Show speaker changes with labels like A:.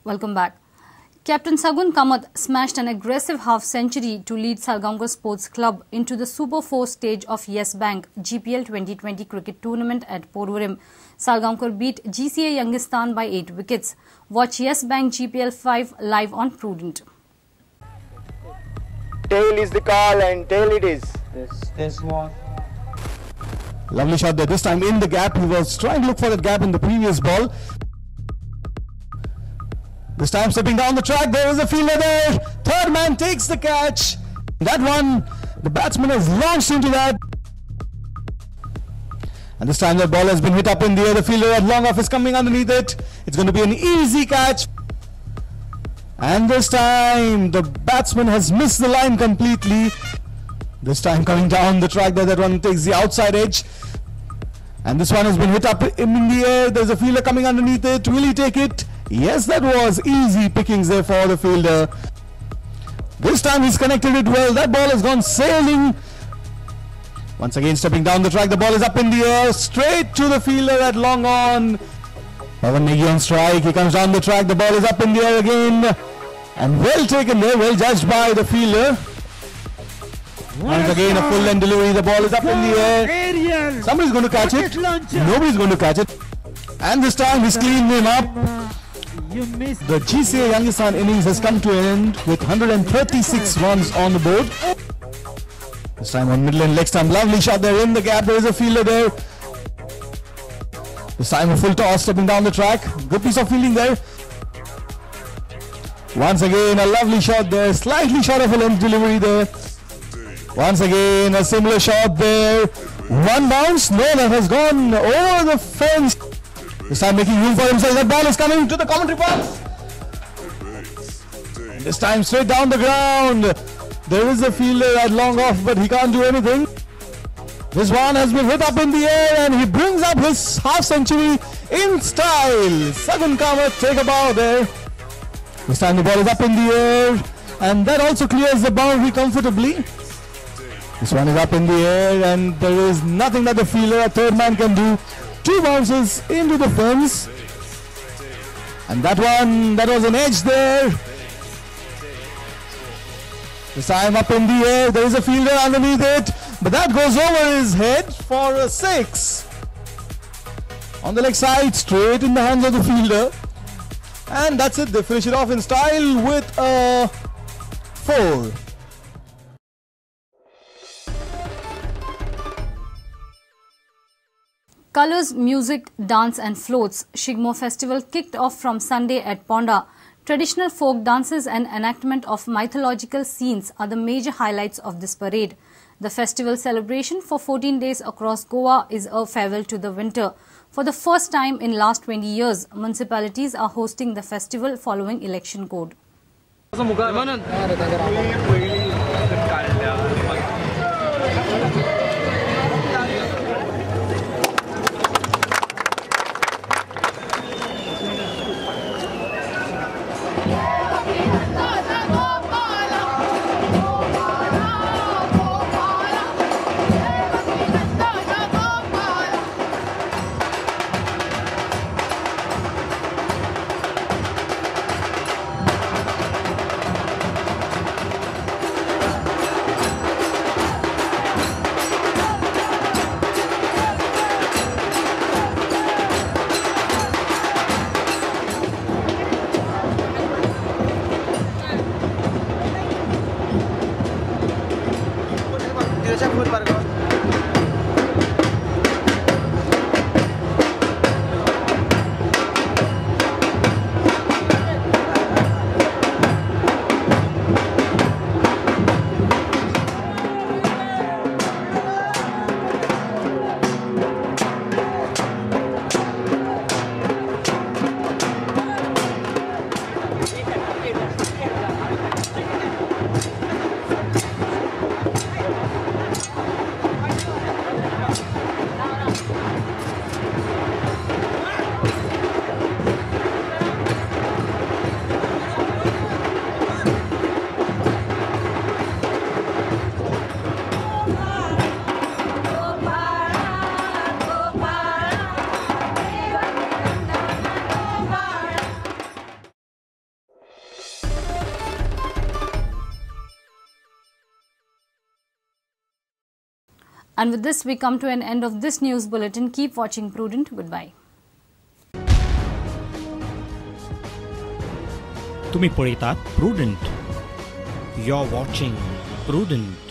A: Welcome back. Captain Sagun Kamath smashed an aggressive half-century to lead Salgaonkar Sports Club into the Super 4 stage of Yes Bank GPL 2020 cricket tournament at Porvorim. Salgaonkar beat GCA Yangistan by 8 wickets. Watch Yes Bank GPL 5 live on Prudent.
B: Tail is the call and tail it is.
C: This one.
D: Lovely shot there. This time in the gap. He was trying to look for that gap in the previous ball. This time stepping down the track, there is a fielder there. Third man takes the catch. That one, the batsman has launched into that. And this time that ball has been hit up in the air. The fielder at long off is coming underneath it. It's going to be an easy catch. And this time the batsman has missed the line completely. This time coming down the track there, that one takes the outside edge. And this one has been hit up in the air. There's a fielder coming underneath it. Will he take it? Yes, that was easy pickings there for the fielder. This time he's connected it well. That ball has gone sailing. Once again stepping down the track. The ball is up in the air. Straight to the fielder at long on. Pavan Negi on strike. He comes down the track. The ball is up in the air again. And well taken there. Well judged by the fielder. Once again a full end delivery. The ball is up in the air. Somebody's going to catch it. Nobody's going to catch it. And this time he's cleaned him up. The GCA Yangistan innings has come to an end with 136 runs on the board. This time on middle and leg stump. Lovely shot there in the gap. There is a fielder there. This time a full toss stepping down the track. Good piece of fielding there. Once again a lovely shot there. Slightly short of a length delivery there. Once again a similar shot there. One bounce. No, that has gone over the fence. This time making room for himself. That ball is coming to the commentary box. And this time straight down the ground. There is a fielder at long off, but he can't do anything. This one has been hit up in the air and he brings up his half century in style. Sagun Kamath take a bow there. This time the ball is up in the air and that also clears the boundary comfortably. This one is up in the air and there is nothing that the fielder, a third man, can do. Two bounces into the fence. And that one, that was an edge there. This time up in the air, there is a fielder underneath it. But that goes over his head for a 6. On the leg side, straight in the hands of the fielder. And that's it, they finish it off in style with a 4.
A: Colours, music, dance and floats. Shigmo festival kicked off from Sunday at Ponda. Traditional folk dances and enactment of mythological scenes are the major highlights of this parade. The festival celebration for 14 days across Goa is a farewell to the winter. For the first time in last 20 years, municipalities are hosting the festival following election code. And with this, we come to an end of this news bulletin. Keep watching Prudent. Goodbye.
C: तुम्ही पळयतात prudent. You're watching Prudent.